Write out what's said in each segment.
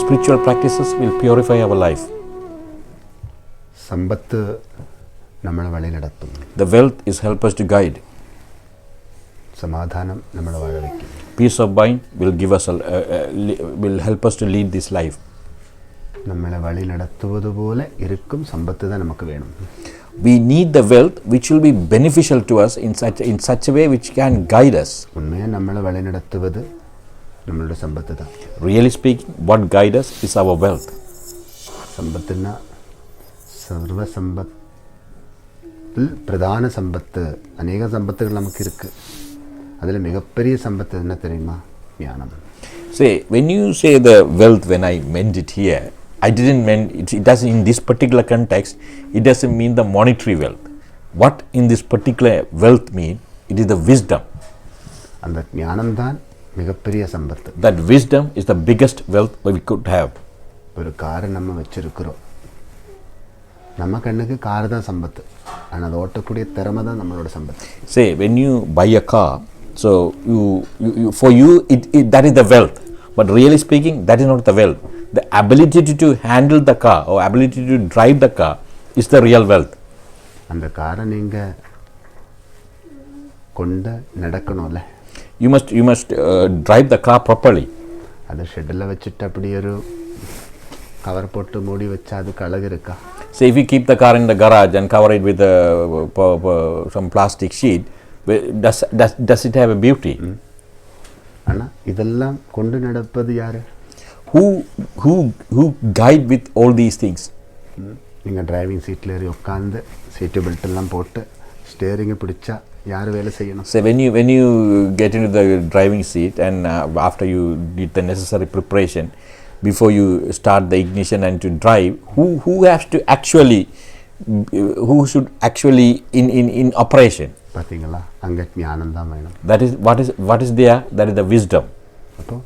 spiritual practices will purify our life. സമ്പത്ത് നമ്മളെ വഴി നടത്തും. The wealth is help us to guide. സമാധാനം നമ്മളെ വാഴ വയ്ക്കും. Peace of mind will give us will help us to lead this life. നമ്മളെ വഴി നടത്തുവതുപോലെ ഇരിക്കും സമ്പത്ത് തന്നെ നമുക്ക് വേണം. We need the wealth which will be beneficial to us in such a way which can guide us. ഉണ്മയെ നമ്മളെ വഴി നടത്തുவது നമ്മളുടെ സമ്പത്ത് தான். Really speaking, what guide us is our wealth. സമ്പത്തിന് സർവസമ്പത്തിൽ പ്രധാന സമ്പത്ത് അനേക സമ്പത്തുകൾ നമുക്ക് இருக்கு. அதில் மிகப்பெரிய சம்பத்து என்ன தெரியுமா? ஞானம். Say, when you say the wealth, when I meant it here, I didn't mean it doesn't in this particular context, it doesn't mean the monetary wealth. What in this particular wealth mean? It is the wisdom. அந்த ஞானம் தான் மிகப்பெரிய சம்பத்து. That wisdom is the biggest wealth we could have. ஒரு காரை நம்ம வச்சிருக்கிறோம், நம்ம கண்ணுக்கு கார் தான் சம்பத்து, ஆனால் அது ஓட்டக்கூடிய திறமை தான் நம்மளோட சம்பத்து. Say, when you buy a car, so you for you that is the wealth, but really speaking that is not the wealth. The ability to handle the car or ability to drive the car is the real wealth. அந்த காரை நீங்க கொண்டு நடக்கணும்ல. You must drive the car properly. அது shuttle வச்சுட்டு அப்படி ஒரு cover போட்டு மூடி வச்சா அதுக்கு அழகு இருக்கா? So if you keep the car in the garage and cover it with some plastic sheet, does it have a beauty? ஆனால் இதெல்லாம் கொண்டு நடப்பது யாரு? Who guide with all these things? நீங்கள் டிரைவிங் சீட்டில் ஏறி உட்காந்து சீட்டு பெல்ட் எல்லாம் போட்டு ஸ்டேரிங்கை பிடிச்சா யார் வேலை செய்யணும்? So when you get into the driving seat and after you did the necessary preparation, before you start the ignition and to drive, who has to actually who should actually in operation? பார்த்தீங்களா, அங்கே ஞானம் தான் வேணும். That is what is there, that is the wisdom. அப்போ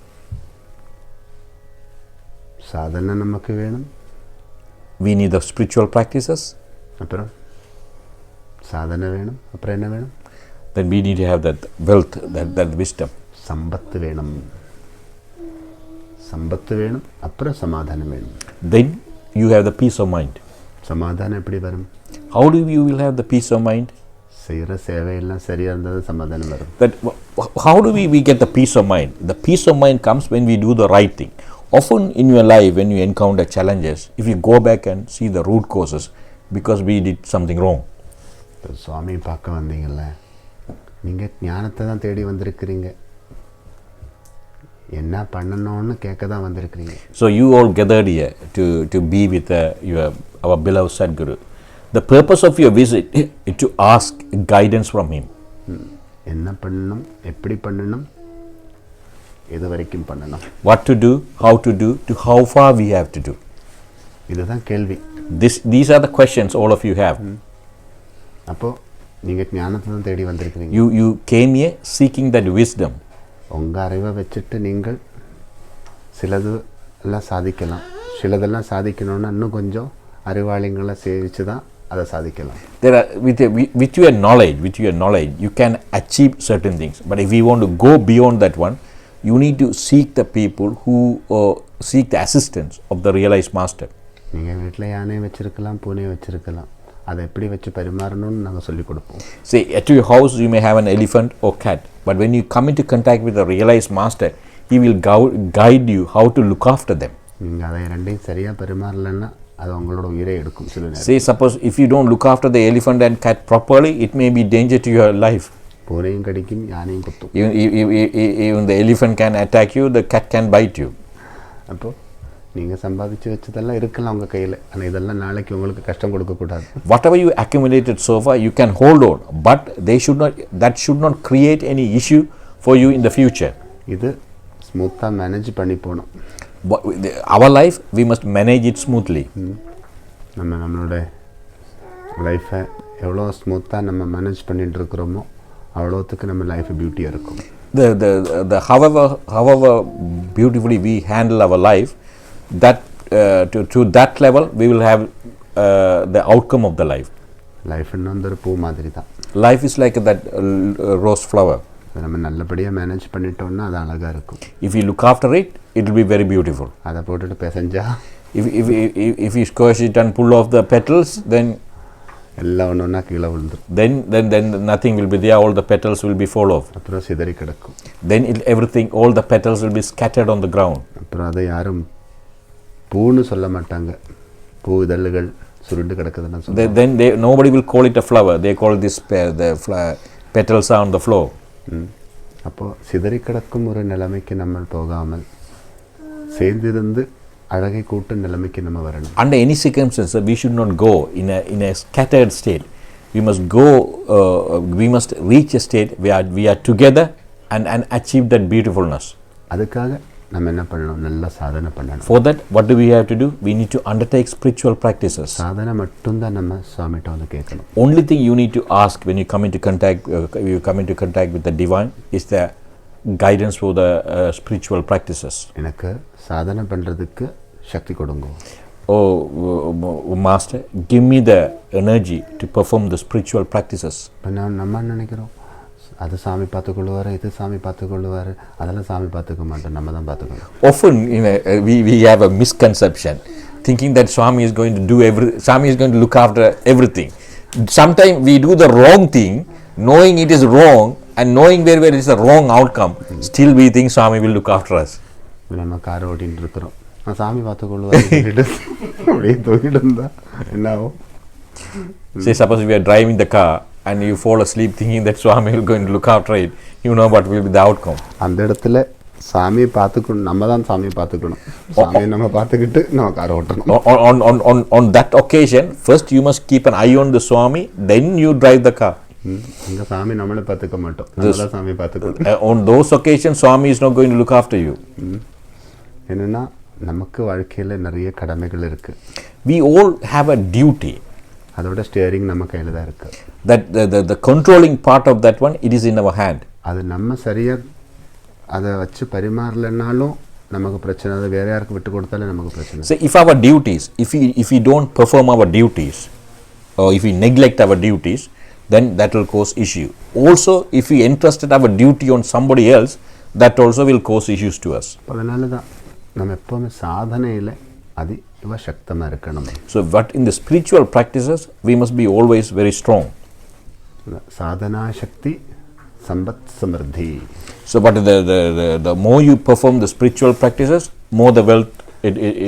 சாதனை நமக்கு வேணும். We need the spiritual practices. அப்புறம் சாதனை வேணும். அப்புறம் என்ன வேணும்? Then we need to have that wealth, that wisdom. சம்பத்து வேணும். சம்பத்து வேணும். அப்புறம் சமாதானம் வேணும். Then you have the peace of mind. சமாதானம் எப்படி வரும்? How do you will have the peace of mind? செய்கிற சேவையெல்லாம் சரியாக இருந்தது சமாதானம் வரும். That how do we get the peace of mind? The peace of mind comes when we do the right thing. Often in your life when you encounter challenges, if you go back and see the root causes, because we did something wrong. சுவாமி பார்க்க வந்தீங்கல்ல, நீங்கள் ஞானத்தை தான் தேடி வந்திருக்கிறீங்க, என்ன பண்ணணும்னு கேட்க தான் வந்திருக்கிறீங்க. So you all gathered here to be with our beloved Sadguru. The purpose of your visit is to ask guidance from him. என்ன பண்ணணும், எப்படி பண்ணணும், எது வரைக்கும் பண்ணணும், what to do, how to do, to how far we have to do. இதுதான் கேள்வி. These are the questions all of you have. அப்போது நீங்கள் ஞானத்தை தான் தேடி வந்திருக்கிறீங்க. You came here seeking that wisdom. உங்கள் அறிவை வச்சுட்டு நீங்கள் சிலது எல்லாம் சாதிக்கலாம், சிலதெல்லாம் சாதிக்கணும்னா இன்னும் கொஞ்சம் அறிவாளிங்களை சேவித்து தான் அதை சாதிக்கலாம். There are with your knowledge you can achieve certain things, but if you want to go beyond that one, you need to seek the people who seek the assistance of the realized master. நீங்கள் வீட்டில் யானையை வச்சுருக்கலாம், பூனையை வச்சுருக்கலாம், அதை எப்படி வச்சு பரிமாறணும்னு நாங்கள் சொல்லிக் கொடுப்போம். Say at your house you may have an elephant or cat, but when you come into contact with the realized master, he will guide you how to look after them. நீங்கள் அதை ரெண்டையும் சரியாக பரிமாறலைன்னா அது உங்களோட உயிரை எடுக்கும் சில நேரம். Say suppose if you don't look after the elephant and cat properly, it may be danger to your life. பூனையும் கடிக்கும், யானையும் குத்தும். Even the elephant can attack you, the cat can bite you. அப்போது நீங்கள் சம்பாதிச்சு வச்சதெல்லாம் இருக்கலாம் உங்கள் கையில், ஆனால் இதெல்லாம் நாளைக்கு உங்களுக்கு கஷ்டம் கொடுக்கக்கூடாது. Whatever you accumulated so far, you can hold on, but that should not create any issue for you in the future. இது ஸ்மூத்தாக மேனேஜ் பண்ணி போகணும். Our life, we must manage it smoothly. நம்மளோட லைஃப்பை எவ்வளோ ஸ்மூத்தாக நம்ம மேனேஜ் பண்ணிட்டு இருக்கிறோமோ அவ்வளோத்துக்கு நம்ம லைஃப் பியூட்டியாக இருக்கும். However beautifully we handle our life, that to that level we will have the outcome of the life. லைஃப்னு வந்து ஒரு பூ மாதிரி தான். Life is like that rose flower. அதை நம்ம நல்லபடியாக மேனேஜ் பண்ணிட்டோம்னா அது அழகாக இருக்கும். If you look after it, it will be very beautiful. அதை போட்டுட்டு பிசைஞ்சா If you squash it and pull off the petals, then எல்லாம் ஒன்று ஒன்றா கீழே விழுந்துடும். then nothing will be there. All the petals will be fall off. அப்புறம் சிதறி கிடக்கும். Then everything, all the petals will be scattered on the ground. அப்புறம் அதை யாரும் பூன்னு சொல்ல மாட்டாங்க. பூ இதழ்கள் சுருண்டு கிடக்குதுன்னு சொல்லுவாங்க. Then nobody will call it a flower. They call this petals are on the floor. அப்போது சிதறி கிடக்கும் ஒரு நிலைமைக்கு நம்ம போகாமல் சேர்ந்திருந்து அழகை கூட்டும் நிலைமைக்கு நம்ம வரணும். Under any circumstances, we should not go in a scattered state. We must go. We must reach a state where we are together and achieve that beautifulness. அதுக்காக நம்ம என்ன பண்ணணும்? நல்லா சாதனை பண்ணணும். For that, what do we have to do? We need to undertake spiritual practices. சாதனை மட்டும்தான் நம்ம சுவாமிகிட்ட வந்து கேட்கணும். Only thing you need to ask when you come into contact with the divine is the guidance for the spiritual practices. எனக்கு சாதனை பண்ணுறதுக்கு சக்தி கொடுங்க. Oh, Master, give me the energy to perform the spiritual practices. இப்போ நம்ம நினைக்கிறோம் அது சாமி பார்த்துக்கொள்ளுவார், இது சாமி பார்த்துக்கொள்ளுவார், அதெல்லாம் சாமி பார்த்துக்க மாட்டோம், நம்ம தான் பார்த்துக்கணும். Often we have a misconception thinking that Swami is going to do Swami is going to look after everything. Sometimes we do the wrong thing knowing it is wrong and knowing where it is a wrong outcome, still we think Swami will look after us. நம்ம காரை ஓட்டிகிட்டு இருக்கிறோம், நான் சாமி பார்த்துக்கொள்ளுவார் அப்படியே தூக்கிட்டு இருந்தா என்ன ஆகும்? Say suppose we are driving the car and you fall asleep thinking that Swami is going to look after it, you know what will be the outcome. அந்த இடத்துல சாமியை பார்த்துக்கணும், நம்ம தான் சாமியை பார்த்துக்கணும். சாமியை நம்ம பார்த்துக்கிட்டு நம்ம காரை ஓட்டணும். On that occasion, first you must keep an eye on the Swami, then you drive the car. இந்த சாமி நம்மளை பார்த்துக்க மாட்டோம், நம்ம தான் சாமி பார்த்துக்கணும். On those occasions, Swami is not going to look after you. என்னன்னா நமக்கு வாழ்க்கையில் நிறைய கடமைகள் இருக்குது. We all have a duty. அதோட ஸ்டியரிங் நம்ம கையில் தான் இருக்குது. That the controlling part of that one, it is in our hand. அது நம்ம சரியாக அதை வச்சு பரிமாறலைன்னாலும் நமக்கு பிரச்சனை. அது வேற யாருக்கு விட்டு கொடுத்தாலும் நமக்கு பிரச்சனை. So if our duties, if we don't perform our duties, or if we neglect our duties, then that will cause issue. Also, if we entrusted our duty on somebody else, that also will cause issues to us. அதனால தான் நம்ம எப்போவுமே சாதனையில் அதிக சக்தமாக இருக்கணும். So but in the spiritual practices, we must be always very strong. Sadhana Sakthi Sampath சமிருத்தி. So but the more you perform the spiritual practices, more the wealth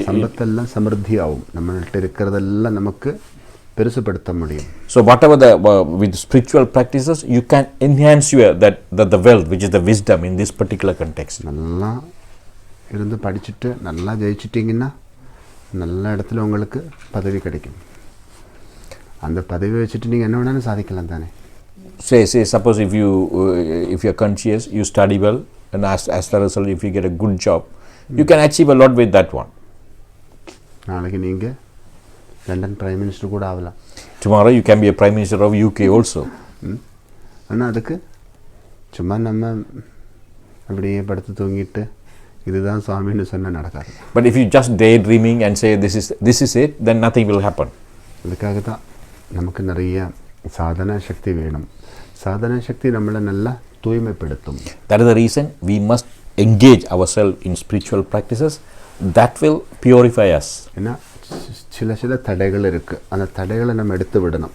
சம்பத்தெல்லாம் சமிருத்தி ஆகும். நம்மள்ட்ட இருக்கிறதெல்லாம் நமக்கு பெருசுபடுத்த முடியும். So whatever with spiritual practices, you can enhance the wealth, which is the wisdom in this particular context. நல்லா இருந்து படிச்சுட்டு நல்லா ஜெயிச்சிட்டிங்கன்னா நல்ல இடத்துல உங்களுக்கு பதவி கிடைக்கும். அந்த பதவி வச்சுட்டு நீங்கள் என்ன வேணாலும் சாதிக்கலாம் தானே. Say suppose if you are conscious, you study well, and as the result, if you get a good job, you can achieve a lot with that one. நாளைக்கு நீங்கள் லண்டன் பிரைம் மினிஸ்டர் கூட ஆகலாம். Tomorrow you can be a prime minister of UK also. ஆனால் அதுக்கு சும்மா நம்ம அப்படியே படுத்து தூங்கிட்டு இதுதான் சுவாமின்னு சொன்னால் நடக்காது. But if you just daydreaming and say this is it, then nothing will happen. அதுக்காக தான் நமக்கு நிறைய சாதனா சக்தி வேணும். சாதனா சக்தி நம்மளை நல்லா தூய்மைப்படுத்தும். That is the reason we must engage ourselves in spiritual practices that will purify us. ஏன்னா சில தடைகள் இருக்குது, அந்த தடைகளை நம்ம எடுத்து விடணும்.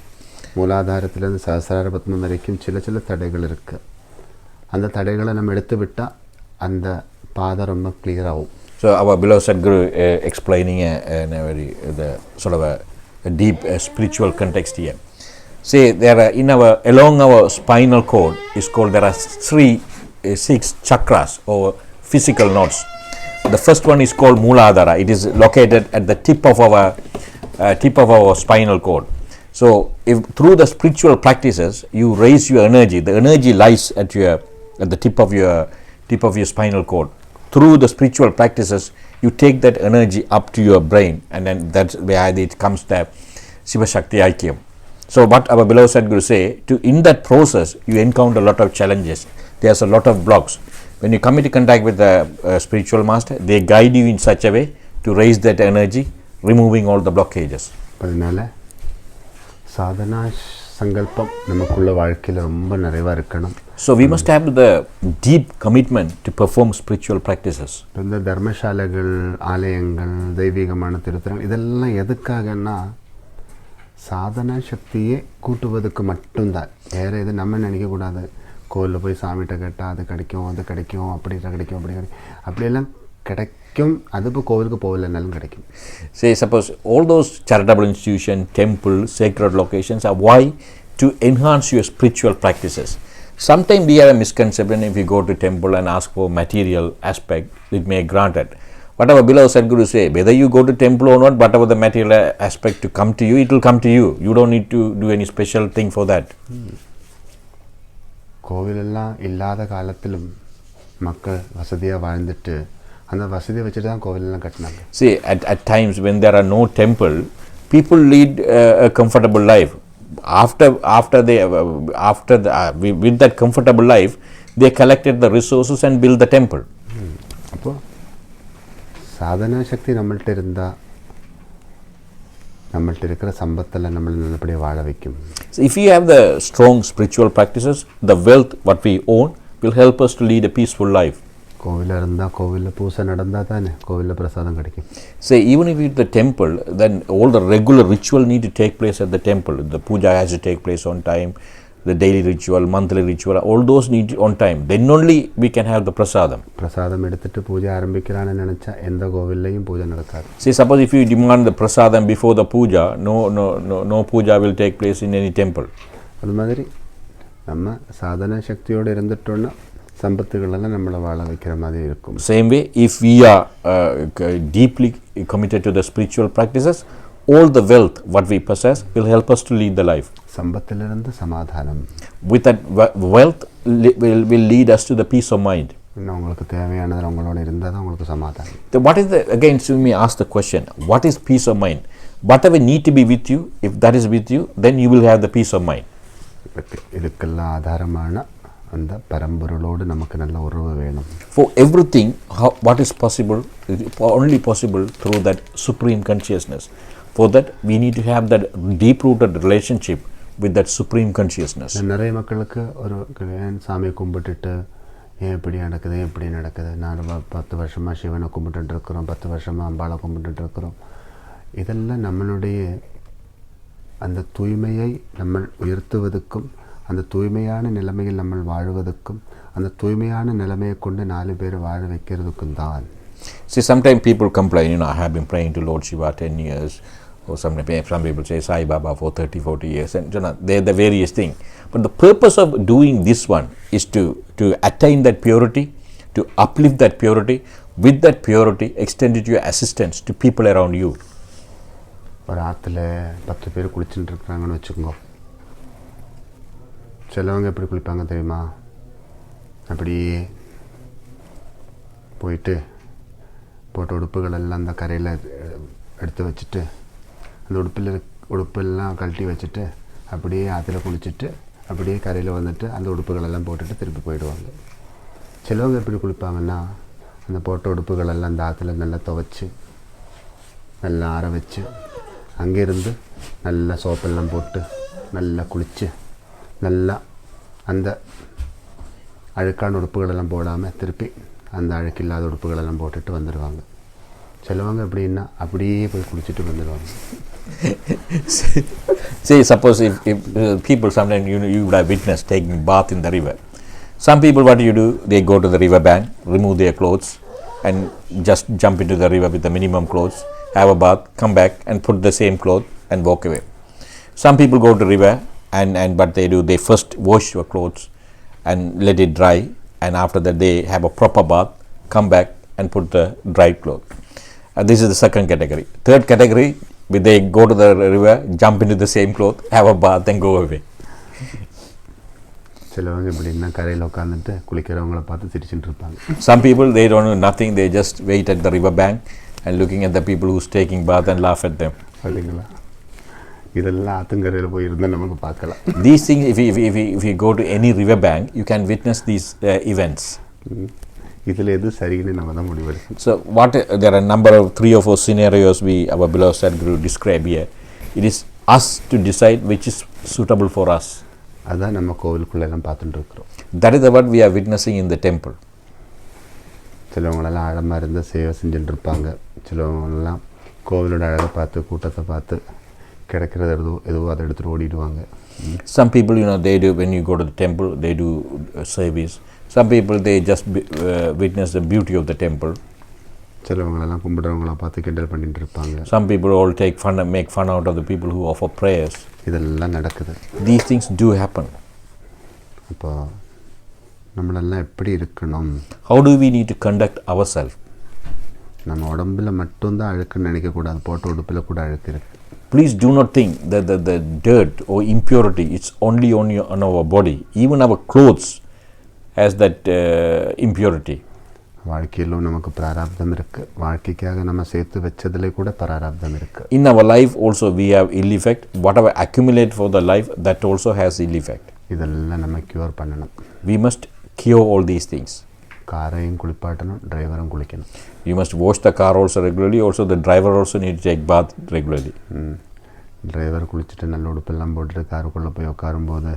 மூலாதாரத்திலேருந்து சஹஸ்ரார பத்மம் வரைக்கும் சில தடைகள் இருக்குது. அந்த தடைகளை நம்ம எடுத்து விட்டால் அந்த பாதை ரொம்ப கிளியர் ஆகும். So our beloved Sadguru explaining in a very sort of a deep spiritual context here. Say there are along our spinal cord is called, there are 6 chakras or physical nodes. The first one is called Mooladhara. It is located at the tip of our spinal cord. So if through the spiritual practices you raise your energy, the energy lies at the tip of your spinal cord. Through the spiritual practices, you take that energy up to your brain, and then that's where it comes the Shiva Shakti Aikyam. So what our beloved Sadguru say, in that process you encounter a lot of challenges. There's a lot of blocks. When you come into contact with the spiritual master, they guide you in such a way to raise that energy, removing all the blockages. அதனால சாதனா சங்கல்பம் நமக்குள்ள வாழ்க்கையில் ரொம்ப நிறைவாக இருக்கணும். So we must have the deep commitment to perform spiritual practices. இந்த தர்மசாலைகள், ஆலயங்கள், தெய்வீகமான திருத்தலம் இதெல்லாம் எதுக்காகன்னா சாதனா சக்தியை கூட்டுவதுக்கு மட்டும்தான். வேறு எது நம்ம நினைக்கக்கூடாது. கோவிலில் போய் சாமிகிட்ட கேட்டால் அது கிடைக்கும், அது கிடைக்கும், அப்படி கிடைக்கும், அப்படி கிடைக்கும், அப்படியெல்லாம் கிடைக்கும். அது இப்போ கோவிலுக்கு போகலன்னாலும் கிடைக்கும். Say suppose all those charitable institutions, temples, sacred locations are why to enhance your spiritual practices. Sometimes we have a misconception if you go to temple and ask for material aspect, it may grant it. Whatever beloved Sadhguru say, whether you go to temple or not, whatever the material aspect to come to you, it will come to you. You don't need to do any special thing for that. கோவிலெல்லாம் இல்லாத காலத்திலும் மக்கள் வசதியாக வாழ்ந்துட்டு அந்த வசதியை வச்சுட்டு தான் கோவிலெல்லாம் கட்டினாங்க. See, at times when there are no temple, people lead a comfortable life. With that comfortable life, they collected the resources and built the temple. அப்போ சாதனா சக்தி நம்மள்ட்ட இருந்தால் நம்மள்ட்ட இருக்கிற சம்பத்தில் நம்மளை நல்லபடியாக வாழ வைக்கும். So if you have the strong spiritual practices, the wealth what we own will help us to lead a peaceful life. கோவிலில் இருந்தால் கோவிலில் பூசை நடந்தால் தானே கோவிலில் பிரசாதம் கிடைக்கும். Say even if you at the temple, then all the regular ritual need to take place at the temple. The puja has to take place on time, the daily ritual, monthly ritual, all those need on time. Then only we can have the prasadam. பிரசாதம் எடுத்துட்டு பூஜை ஆரம்பிக்கிறான்னு நினச்சா எந்த கோவில்லையும் பூஜை நடக்காது. See, suppose if you demand the prasadam before the puja, no puja will take place in any temple. அது மாதிரி நம்ம சாதனா சக்தியோடு இருந்துட்டோன்னா சம்பத்துகளெல்லாம் நம்மளை வாழ வைக்கிற மாதிரி இருக்கும். Same way, if we are deeply committed to the spiritual practices, all the wealth what we possess will help us to lead the life. சம்பத்திலிருந்து சமாதானம். With that wealth will lead us to the peace of mind. இன்னும் உங்களுக்கு தேவையானது உங்களோட இருந்தால் தான் உங்களுக்கு சமாதானம். What is the, again, so me ask the question, what is peace of mind? Whatever need to be with you, if that is with you, then you will have the peace of mind. இதுக்கெல்லாம் ஆதாரமான அந்த பரம்பொருளோடு நமக்கு நல்ல உறவு வேணும். For everything, what is possible, only possible through that supreme consciousness. For that, we need to have that deep-rooted relationship with that supreme consciousness. நிறைய மக்களுக்கு ஒரு சாமியை கும்பிட்டுட்டு ஏன் இப்படி நடக்குது, நான் 10 வருஷமாக சிவனை கும்பிட்டுட்டு இருக்கிறோம், 10 வருஷமாக அம்பாளை கும்பிட்டுட்டு இருக்கிறோம். இதெல்லாம் நம்மளுடைய அந்த தூய்மையை நம்ம உயர்த்துவதற்கும் அந்த தூய்மையான நிலைமையில் நம்ம வாழ்வதற்கும் அந்த தூய்மையான நிலைமையை கொண்டு 4 பேர் வாழ வைக்கிறதுக்கும் தான். See, sometimes people complain, I have been praying to Lord Shiva 10 years, or some people say Sai Baba for 30-40 years, and they're the various things. But the purpose of doing this one is to attain that purity, to uplift that purity. With that purity, extend it your assistance to people around you. ஒரு ஆற்றுல 10 பேர் குளிச்சுட்டு இருக்கிறாங்கன்னு வச்சுக்கோங்க. சிலவங்க எப்படி குளிப்பாங்க தெரியுமா? அப்படியே போயிட்டு போட்ட உடுப்புகளெல்லாம் அந்த கரையில் எடுத்து வச்சுட்டு அந்த உடுப்பெல்லாம் கழட்டி வச்சுட்டு அப்படியே ஆற்றுல குளிச்சுட்டு அப்படியே கரையில் வந்துட்டு அந்த உடுப்புகளெல்லாம் போட்டுட்டு திருப்பி போயிடுவாங்க. சிலவங்க எப்படி குளிப்பாங்கன்னா அந்த போட்ட உடுப்புகளெல்லாம் அந்த ஆற்றுல நல்லா துவைச்சி நல்லா ஆற வச்சு அங்கேருந்து நல்லா சோப்பெல்லாம் போட்டு நல்லா குளித்து நல்லா அந்த அழுக்கான உடுப்புகளெல்லாம் போடாமல் திருப்பி அந்த அழுக்கில்லாத உடுப்புகளெல்லாம் போட்டுட்டு வந்துடுவாங்க. சிலவங்க எப்படின்னா அப்படியே போய் குளிச்சுட்டு வந்துடுவாங்க. Say, suppose if people sometimes you would have witnessed taking bath in the river. Some people, what do? They go to the river bank, remove their clothes and just jump into the river with the minimum clothes, have a bath, come back and put the same cloth and walk away. Some people go to river and what they do, they first wash your clothes and let it dry, and after that they have a proper bath, come back and put the dry cloth. This is the second category. Third category, they go to the river, jump into the same cloth, have a bath and go away. சிலவங்க எப்படின்னா கரையில் உட்காந்துட்டு குளிக்கிறவங்கள பார்த்து சிரிச்சுட்டு இருப்பாங்க. Some people, they don't know nothing, they just wait at the river bank and looking at the people who's taking bath and laugh at them. பார்த்தீங்களா? இதெல்லாம் ஆத்தங்கரையில் போய் இருந்தால் நமக்கு பார்க்கலாம். These things, if you go to any river bank, you can witness these events. இதில் எது சரின்னு நம்ம தான் முடிவெடுக்கணும். So there are a number of 3 or 4 scenarios our beloved Sadhguru describe here. It is us to decide which is suitable for us. அதான் நம்ம கோவிலுக்குள்ளெல்லாம் பார்த்துட்டு இருக்கிறோம். That is what we are witnessing in the temple. சிலவங்களெல்லாம் ஆழமாக இருந்து சேவை செஞ்சுட்டு இருப்பாங்க. சிலவங்களெல்லாம் கோவிலோட அழகை பார்த்து கூட்டத்தை பார்த்து கிடைக்கிறது எதுவோ அதை எடுத்துகிட்டு ஓடிடுவாங்க. Some people, they do, when you go to the temple, they do service. Some people, they just witness the beauty of the temple. சிலவங்களெல்லாம் கும்பிடுறவங்கள பார்த்து கிண்டல் பண்ணிட்டு இருப்பாங்க. Some people all make fun out of the people who offer prayers. இதெல்லாம் நடக்குது. These things do happen. அப்போ நம்மளெல்லாம் எப்படி இருக்கணும்? How do we need to conduct ourselves? நம்ம உடம்புல மட்டும்தான் அழுக்குன்னு நினைக்கக்கூடாது. போட்ட உடுப்பில் கூட அழுக்கு இருக்கு. Please do not think that the dirt or impurity is only on our body. Even our clothes has that impurity. வாழ்க்கையிலும் நமக்கு பிராரப்தம் இருக்கு. வாழ்க்கைக்காக நம்ம சேர்த்து வச்சதிலே கூட பிராரப்தம் இருக்கு. In our life also we have ill effect. Whatever accumulate for the life, that also has ill effect. இதெல்லாம் நம்ம கியூர் பண்ணணும். We must cure all these things. காரையும் குளிப்பாட்டணும், டிரைவரும் குளிக்கணும். You must wash the car also regularly. Also the driver also need to take bath regularly. Driver குளிச்சுட்டு நல்ல உடுப்பெல்லாம் போட்டுட்டு காருக்குள்ளே போய் உட்காரும்போது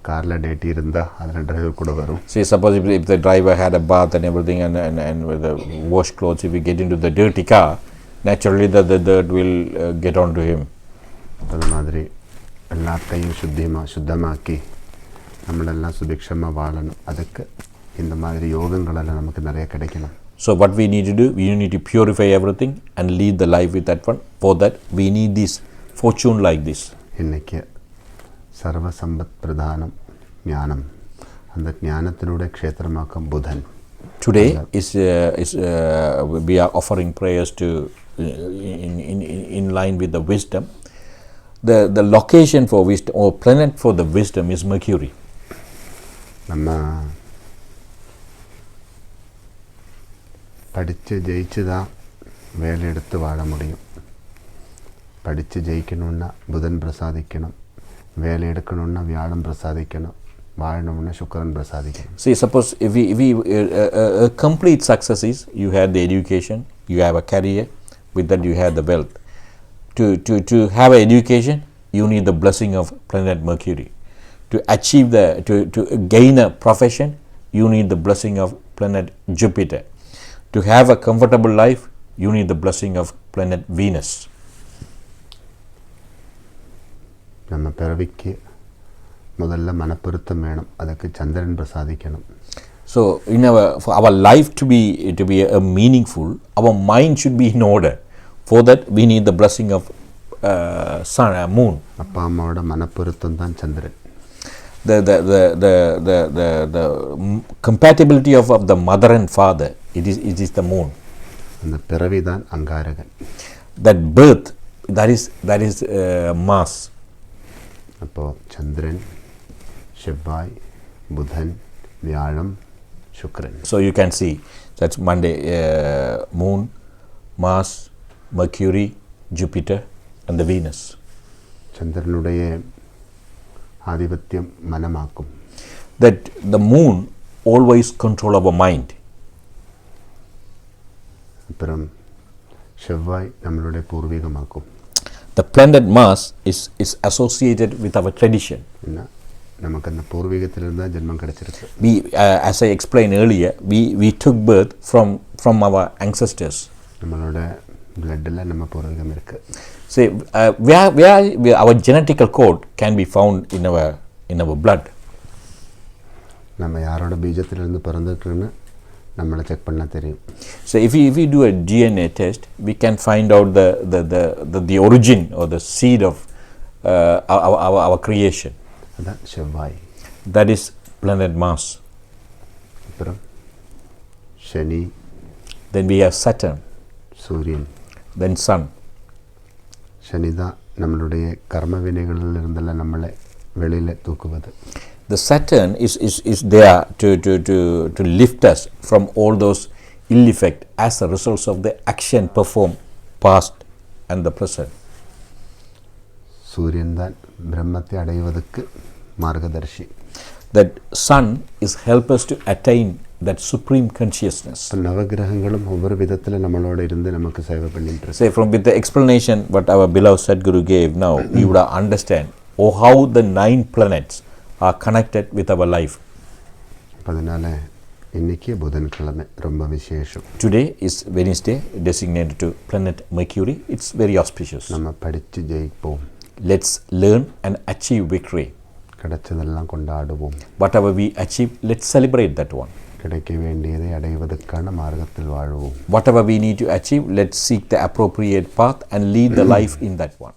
காரில் டேட்டி இருந்தால் அதில் டிரைவர் கூட வரும். See, suppose if the driver had a bath and everything and with the wash clothes, if we get into the dirty car, naturally the dirt will get on to him. அது மாதிரி எல்லாத்தையும் சுத்தமாக்கி நம்மளெல்லாம் சுபிக்ஷமாக வாழணும். அதுக்கு இந்த மாதிரி யோகங்களெல்லாம் நமக்கு நிறைய கிடைக்கணும். So what we need to do, we need to purify everything and lead the life with that one. For that we need this fortune like this. இன்னைக்கு சர்வ சம்பத் பிரதானம் ஞானம். அந்த ஞானத்தினுடைய க்ஷேத்திரமாக்கம் புதன். Today we are offering prayers to in line with the wisdom. The location for wisdom or planet for the wisdom is Mercury. நம்ம படித்து ஜெயிச்சு தான் வேலை எடுத்து வாழ முடியும். படித்து ஜெயிக்கணுன்னா புதன் பிரசாதிக்கணும், வேலை எடுக்கணுன்னா வியாழம் பிரசாதிக்கணும், வாழணும்னா சுக்கிரன் பிரசாதிக்கணும். See, suppose if we complete success is you have the education, you have a career, with that you have the wealth. To have an education, you need the blessing of planet Mercury. To achieve to gain a profession, you need the blessing of planet Jupiter. To have a comfortable life, you need the blessing of planet Venus. நம்ம பிறவிக்கு முதல்ல மனப்பொருத்தம் வேணும். அதுக்கு சந்திரன் பிரசாதிக்கணும். So for our life to be meaningful, our mind should be in order. For that we need the blessing of sun, moon. அப்பா அம்மாவோட மனப்பொருத்தம் தான் சந்திரன். The compatibility of the mother and father, it is the moon. அந்த பிறவி தான் Angarakan. That birth, that is Mars. அப்போ சந்திரன், செவ்வாய், புதன், வியாழம், சுக்கிரன். So you can see that's Monday, moon, Mars, Mercury, Jupiter and the Venus. சந்திரனுடைய ஆதிபத்தியம் மனமாக்கும். That the moon always control our mind. அப்புறம் செவ்வாய் நம்மளுடைய பூர்வீகமாக்கும். The planet Mars is associated with our tradition. நமக்கு அந்த பூர்வீகத்திலிருந்து தான் ஜென்மம் கிடைச்சிருக்கு. We as I explained earlier, we took birth from our ancestors. நம்மளோட பிளட்ல நம்ம பூர்வீகம் இருக்கு. Say where our genetical code can be found in our blood. நம்ம யாரோட பீஜத்திலிருந்து பிறந்துட்டோம்னு நம்மளை செக் பண்ணா தெரியும். So if we do a DNA test, we can find out the origin or the seed of our creation. அதான் செவ்வாய். That is planet Mars. அப்புறம் சனி. Then we have Saturn. சூரியன். Then Sun. சனி தான் நம்மளுடைய கர்ம வினைகளில் இருந்தெல்லாம் நம்மளை வெளியில் தூக்குவது. The Saturn is there to lift us from all those ill effect as a result of the action performed past and the present. சூரியன் தான் பிரம்மத்தை அடைவதற்கு மார்கதர்ஷி. That sun is help us to attain that supreme consciousness. இப்போ நவகிரகங்களும் ஒவ்வொரு விதத்தில் நம்மளோட இருந்து நமக்கு சேவை பண்ணிட்டு இருக்கு. Say from with the explanation what our beloved Sadhguru gave now, you would understand how the 9 planets are connected with our life. அதனால இன்னைக்கு புதன்கிழமை ரொம்ப விசேஷம். Today is Wednesday, designated to planet Mercury. It's very auspicious. நம்ம படித்து ஜெயிப்போம். Let's learn and achieve victory. கிடைச்சதெல்லாம் கொண்டாடுவோம். Whatever we achieve, let's celebrate that one. கிடைக்க வேண்டியதை அடைவதற்கான மார்க்கத்தில் வாழ்வோம். Whatever we need to achieve, let's seek the appropriate path and lead the life in that one.